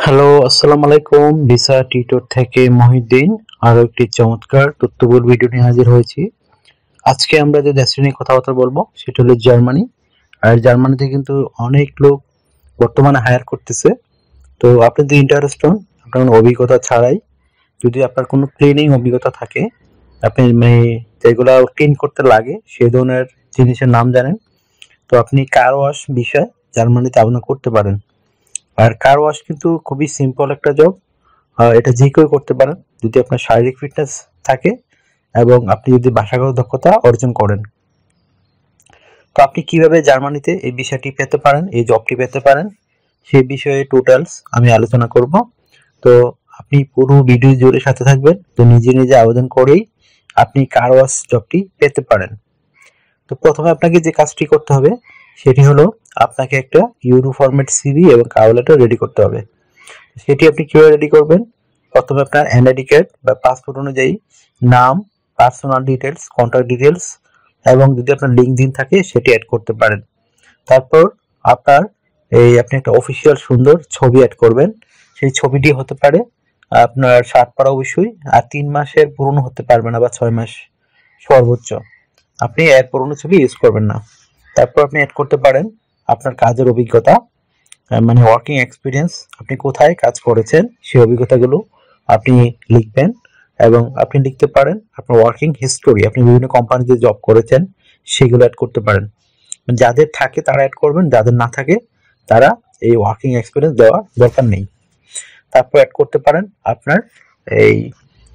Hello, আসসালামু আলাইকুম। Visa tutor থেকে মহিউদ্দিন আরো একটি চমৎকার তথ্যবহুল ভিডিও নিয়ে হাজির হয়েছি। আজকে আমরা যে দেশটি নিয়ে কথাবার্তা বলবো সেটা হলো জার্মানি। আর জার্মানিতে কিন্তু অনেক লোক বর্তমানে হায়ার করতেছে। তো আপনি যদি ইন্টারেস্ট হন, আপনার কোনো অভিজ্ঞতা ছাড়াই, যদি আপনার কোনো ক্লিনিং অভিজ্ঞতা থাকে, আপনি যেগুলা ক্লিন করতে লাগে সেই ধরনের জিনিসের নাম জানেন, তো আপনি কার ওয়াশ বিষয়ে জার্মানিতে আবেদন করতে পারেন। আর কার ওয়াশ কিন্তু খুবই সিম্পল একটা জব। এটা যে কেউ করতে পারেন যদি আপনার শারীরিক ফিটনেস থাকে এবং আপনি যদি ভাষাগত দক্ষতা অর্জন করেন। তো আপনি কিভাবে জার্মানিতে এই বিষয়টি পেতে পারেন, এই জবটি পেতে পারেন, সেই বিষয়ে টোটালস আমি আলোচনা করব। তো আপনি পুরো ভিডিও জুড়ে সাথে থাকবেন, তো নিজে নিজে আবেদন করেই আপনি কার ওয়াশ জবটি পেতে পারেন। তো প্রথমে আপনাকে যে কাজটি করতে হবে সেটি হলো আপনাকে একটা ইউরো ফরম্যাট সিভি এবং কভার লেটার রেডি করতে হবে। সেটি আপনি কিভাবে রেডি করবেন? প্রথমে আপনার এনআইডি কার্ড বা পাসপোর্ট অনুযায়ী নাম, পার্সোনাল ডিটেলস, কন্ট্যাক্ট ডিটেলস এবং যদি আপনার লিঙ্কডইন থাকে সেটি অ্যাড করতে পারেন। তারপর আপনার আপনি একটা অফিসিয়াল সুন্দর ছবি অ্যাড করবেন। সেই ছবিটি হতে পারে আপনার শার্ট পরা অবশ্যই, আর 3 মাসের পুরনো হতে পারবে না বা 6 মাস সর্বোচ্চ। আপনি এর পুরনো ছবি ইউজ করবেন না। তারপর আপনি অ্যাড করতে পারেন আপনার কাজের অভিজ্ঞতা, মানে ওয়ার্কিং এক্সপিরিয়েন্স, আপনি কোথায় কাজ করেছেন সেই অভিজ্ঞতাগুলো আপনি লিখবেন। এবং আপনি লিখতে পারেন আপনার ওয়ার্কিং হিস্টোরি, আপনি বিভিন্ন কোম্পানিতে জব করেছেন সেগুলো অ্যাড করতে পারেন। যাদের থাকে তারা অ্যাড করবেন, যাদের না থাকে তারা এই ওয়ার্কিং এক্সপিরিয়েন্স দেওয়ার দরকার নেই। তারপর অ্যাড করতে পারেন আপনার এই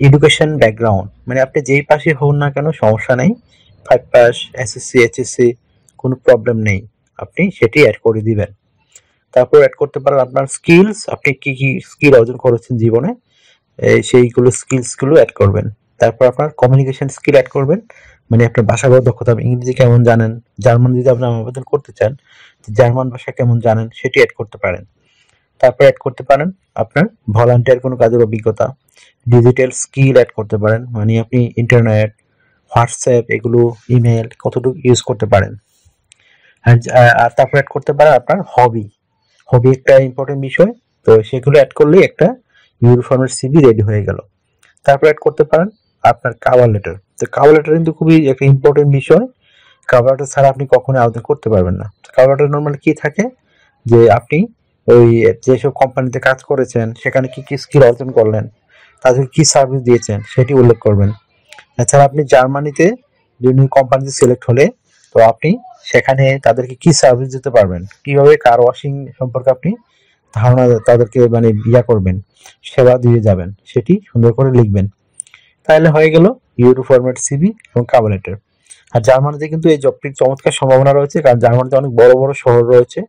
এডুকেশন ব্যাকগ্রাউন্ড, মানে আপনি যেই পাশে হন না কেন সমস্যা নেই, 5 পাস, এসএসসি, এইচএসসি, কোনো প্রবলেম নেই, আপনি সেটি অ্যাড করে দিবেন। তারপর অ্যাড করতে পারেন আপনার স্কিলস, আপনি কি কি স্কিল অর্জন করেছেন জীবনে, সেইগুলো স্কিলসগুলো অ্যাড করবেন। তারপর আপনার কমিউনিকেশন স্কিল অ্যাড করবেন, মানে আপনার ভাষাগত দক্ষতা, ইংরেজি কেমন জানেন, জার্মান যদি আপনি আবেদন করতে চান জার্মান ভাষা কেমন জানেন সেটি অ্যাড করতে পারেন। তারপর অ্যাড করতে পারেন আপনার ভলান্টিয়ার কোনো কাজের অভিজ্ঞতা, ডিজিটাল স্কিল অ্যাড করতে পারেন, মানে আপনি ইন্টারনেট, হোয়াটসঅ্যাপ, এগুলো ইমেল কতটুকু ইউজ করতে পারেন। আর তারপর অ্যাড করতে পারেন আপনার হবি, হবি একটা ইম্পর্টেন্ট বিষয়। তো সেগুলো অ্যাড করলেই একটা ইউনিফর্মের সিভি রেডি হয়ে গেল। তারপর অ্যাড করতে পারেন আপনার কাভার লেটার। তো কাভার লেটার কিন্তু খুবই একটা ইম্পর্টেন্ট বিষয়। কাভার লেটার ছাড়া আপনি কখনো আবেদন করতে পারবেন না। কাভার লেটার নর্মালি কি থাকে, যে আপনি ওই যেসব কোম্পানিতে কাজ করেছেন সেখানে কি কি স্কিল অর্জন করলেন, তাদের কি সার্ভিস দিয়েছেন সেটি উল্লেখ করবেন। এছাড়া আপনি জার্মানিতে বিভিন্ন কোম্পানিতে সিলেক্ট হলে তো আপনি সেখানে তাদেরকে কি সার্ভিস দিতে পারবেন, কিভাবে কার ওয়াশিং সম্পর্কে আপনি ধারণা তাদেরকে মানে করবেন, সেবা দিয়ে যাবেন, সেটি সুন্দর করে লিখবেন। তাহলে হয়ে গেল ইউরো ফরম্যাট সিভি এবং কভার লেটার। আর জার্মানিতে কিন্তু এই জবটির চমৎকার সম্ভাবনা রয়েছে, কারণ জার্মানিতে অনেক বড় বড় শহর রয়েছে,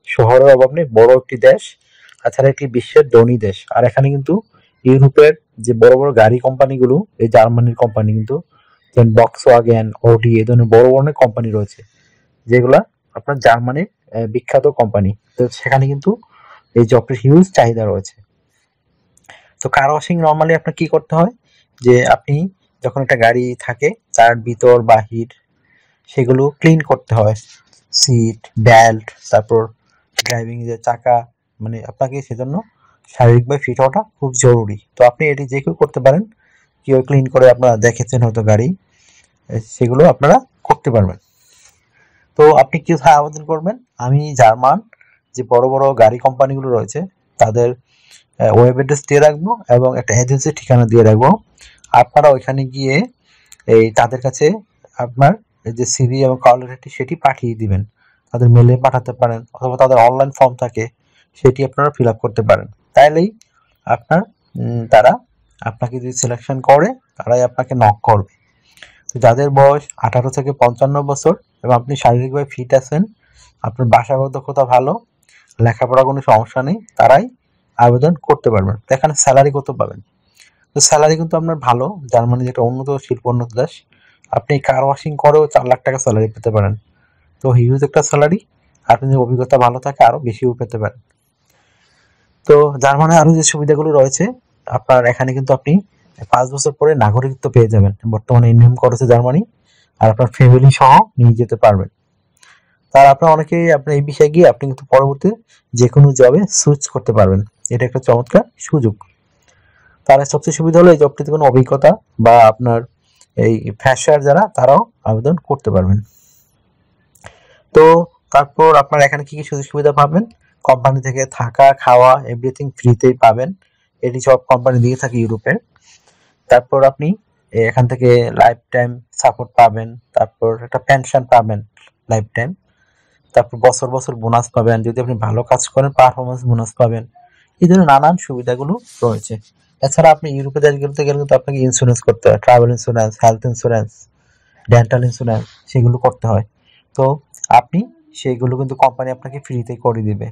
শহরের অভাব নেই, বড় একটি দেশ, তাছাড়া একটি বিশ্বের ধনী দেশ। আর এখানে কিন্তু ইউরোপের যে বড় বড় গাড়ি কোম্পানিগুলো এই জার্মানির কোম্পানি, কিন্তু যেমন বক্সওয়াগেন, অডি, এই ধরনের বড় বড় কোম্পানি রয়েছে যেগুলা আপনার জার্মানির বিখ্যাত কোম্পানি। তো সেখানে কিন্তু এই জবটির হিউজ চাহিদা রয়েছে। তো কার ওয়াশিং নর্মালি আপনার কি করতে হয়, যে আপনি যখন একটা গাড়ি থাকে তার ভিতর বাহির সেগুলো ক্লিন করতে হয়, সিট, বেল্ট, তারপর ড্রাইভিং যে চাকা, মানে আপনাকে সেজন্য শারীরিকভাবে ফিট হওয়াটা খুব জরুরি। তো আপনি এটি যে কেউ করতে পারেন, কেউ ক্লিন করে আপনারা দেখেছেন হয়তো গাড়ি, সেগুলো আপনারা করতে পারবেন। তো আপনি কোথায় আবেদন করবেন? আমি জার্মান যে বড় বড় গাড়ি কোম্পানিগুলো রয়েছে তাদের ওয়েব অ্যাড্রেস দিয়ে রাখবো এবং একটা এজেন্সির ঠিকানা দিয়ে রাখবো। আপনারা ওইখানে গিয়ে তাদের কাছে আপনার যে সিভি এবং কল লেটারটি সেটি পাঠিয়ে দিবেন। তাদের মেলে পাঠাতে পারেন অথবা তাদের অনলাইন ফর্ম থাকে সেটি আপনারা ফিল আপ করতে পারেন। তাইলেই আপনার তারা আপনাকে যদি সিলেকশন করে তারাই আপনাকে নক করবে। তো যাদের বয়স 18 থেকে 55 বছর এবং আপনি শারীরিকভাবে ফিট আছেন, আপনার ভাষাগত দক্ষতা ভালো, লেখাপড়া কোনো সমস্যা নেই, তারাই আবেদন করতে পারবেন। তো এখানে স্যালারি কত পাবেন? তো স্যালারি কিন্তু আপনার ভালো, জার্মানি যেটা উন্নত শিল্প উন্নত দেশ, আপনি কার ওয়াশিং করেও 4 লাখ টাকা স্যালারি পেতে পারেন। তো হিউজ একটা স্যালারি, আপনি যদি অভিজ্ঞতা ভালো থাকে আরো বেশিও পেতে পারেন। তো জার্মানির আরো যে সুবিধাগুলো রয়েছে, আপনার এখানে কিন্তু আপনি 5 বছর পরে নাগরিকত্ব পেয়ে যাবেন, বর্তমানে এই নিয়ম করেছে জার্মানি। আর আপনার ফ্যামিলি সহ নিয়ে যেতে পারবেন। তার আপনার অনেকেই আপনার এই বিষয়ে গিয়ে আপনি কিন্তু পরবর্তী যে কোনো জবে সুইচ করতে পারবেন। এটা একটা চমৎকার সুযোগ। তার সবচেয়ে সুবিধা হলো এই জবটিতে কোনো অভিজ্ঞতা বা আপনার এই ফ্রেশার যারা তারাও আবেদন করতে পারবেন। তো তারপর আপনারা এখানে কি কি সুযোগ সুবিধা পাবেন? কোম্পানি থেকে থাকা খাওয়া এভরিথিং ফ্রিতেই পাবেন, এটি সব কোম্পানি দিয়ে থাকে ইউরোপের। তারপর আপনি এখান থেকে লাইফ টাইম সাপোর্ট পাবেন, তারপর একটা পেনশন পাবেন লাইফ টাইম, তারপর বছর বছর বোনাস পাবেন, যদি আপনি ভালো কাজ করেন পারফরমেন্স বোনাস পাবেন। এই ধরনের নানান সুবিধাগুলো রয়েছে। এছাড়া আপনি ইউরোপে দেশগুলোতে গেলে কিন্তু আপনাকে ইন্স্যুরেন্স করতে হয়, travel insurance, health insurance, dental insurance, সেগুলো করতে হয়। তো আপনি সেইগুলো কিন্তু কোম্পানি আপনাকে ফ্রিতে করে দিবে।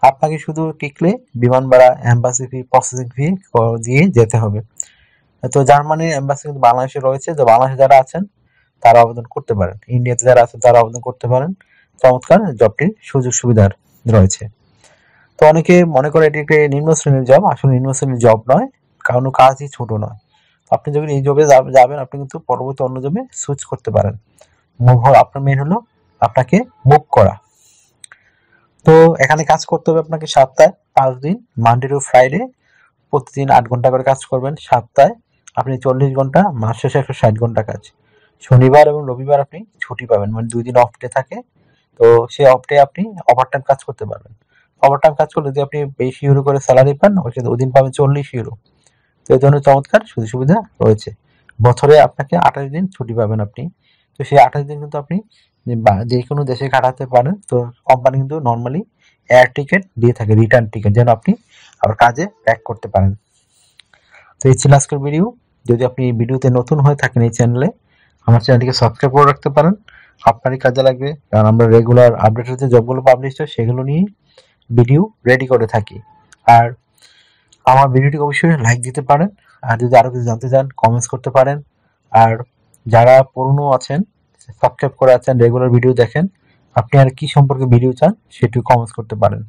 আপনাকে শুধু টিকলে বিমান ভাড়া, এম্বাসি ফি, প্রসেসিং ফি দিয়ে যেতে হবে। তো জার্মানির এম্বাসি কিন্তু বাংলাদেশে রয়েছে, তো বাংলাদেশে যারা আছেন তারা আবেদন করতে পারেন, ইন্ডিয়াতে যারা আছেন তারা আবেদন করতে পারেন। চমৎকার জবটির সুযোগ সুবিধার রয়েছে। তো অনেকে মনে করে এটি একটি নিম্ন শ্রেণীর জব, আসলে নিম্ন শ্রেণীর জব নয়, কারণ কাজই ছোট নয়। আপনি যখন এই জবে যাবেন আপনি কিন্তু পরবর্তী অন্য জবে সুইচ করতে পারেন। আপনার মেন হলো আপনাকে মুভ করা। তো এখানে কাজ করতে হবে আপনাকে সপ্তাহে 5 দিন, মানডে টু ফ্রাইডে, প্রতিদিন 8 ঘন্টা করে কাজ করবেন। সপ্তাহে আপনি 40 ঘন্টা, মাস শেষে 160 ঘন্টা কাজ। শনিবার এবং রবিবার আপনি ছুটি পাবেন, মানে 2 দিন অফ ডে থাকে। তো সেই অফ ডে আপনি ওভারটাইম কাজ করতে পারবেন। ওভারটাইম কাজ করলে যদি আপনি 20 ইউরো করে স্যালারি পান, ওই দিন পাবেন 40 ইউরো। তো এই ধরনের চমৎকার সুযোগ সুবিধা রয়েছে। বছরে আপনাকে 28 দিন ছুটি পাবেন আপনি। তো সেই 28 দিন কিন্তু আপনি যে কোনো দেশে কাটাতে পারেন। তো কোম্পানি কিন্তু নর্মালি এয়ার টিকিট দিয়ে থাকে, রিটার্ন টিকিট, যেন আপনি আবার কাজে ব্যাক করতে পারেন। তো এই ছিল আজকের ভিডিও। যদি আপনি এই ভিডিওতে নতুন হয়ে থাকেন এই চ্যানেলে, আমার চ্যানেলটিকে সাবস্ক্রাইব করে রাখতে পারেন, আপনারই কাজে লাগবে, কারণ আমরা রেগুলার আপডেটেড যে জবগুলো পাবলিশ হয় সেগুলো নিয়ে ভিডিও রেডি করে থাকি। আর আমার ভিডিওটিকে অবশ্যই লাইক দিতে পারেন, আর যদি আরো কিছু জানতে চান কমেন্টস করতে পারেন। আর যারা পুরনো আছেন, সাবস্ক্রাইব করে আছেন, রেগুলার ভিডিও দেখেন, আপনি আর কি সম্পর্কে ভিডিও চান সেটি কমেন্টস করতে পারেন।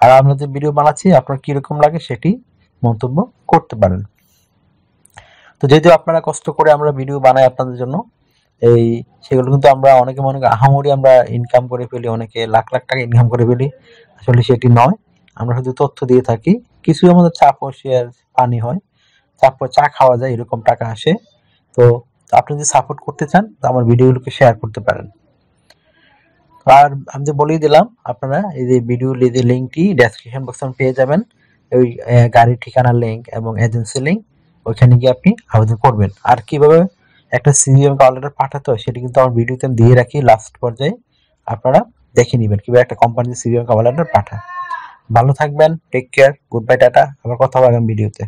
আর আমরা যে ভিডিও বানাচ্ছি আপনার কিরকম লাগে সেটি মন্তব্য করতে পারেন। তো যেহেতু আপনারা কষ্ট করে আমরা ভিডিও বানাই আপনাদের জন্য, সেগুলো কিন্তু আমরা অনেকে মনে করি আহামরি আমরা ইনকাম করে ফেলি, অনেকে লাখ লাখ টাকা ইনকাম করে ফেলি, আসলে সেটি নয়। আমরা শুধু তথ্য দিয়ে থাকি, কিছু আমাদের চা শেয়ার পানি হয়, তারপর চা খাওয়া যায়, এরকম টাকা আসে। তো আপনি যদি সাপোর্ট করতে চান তো আমার ভিডিওগুলোকে শেয়ার করতে পারেন। আর আমি যে বলেই দিলাম, আপনারা এই যে ভিডিও লিঙ্কটি ডেসক্রিপশন বক্সে পেয়ে যাবেন, ওই গাড়ির ঠিকানার লিঙ্ক এবং এজেন্সি লিঙ্ক, ওইখানে গিয়ে আপনি আবেদন করবেন। আর কিভাবে একটা সিভি এবং কভার লেটার পাঠাতে হয় সেটি কিন্তু আমার ভিডিওতে আমি দিয়ে রাখি লাস্ট পর্যায়ে, আপনারা দেখে নেবেন কিভাবে একটা কোম্পানির সিভি এবং কভার লেটার পাঠায়। ভালো থাকবেন, take care, good bye, tata. আবার কথা হবে আগামী ভিডিওতে।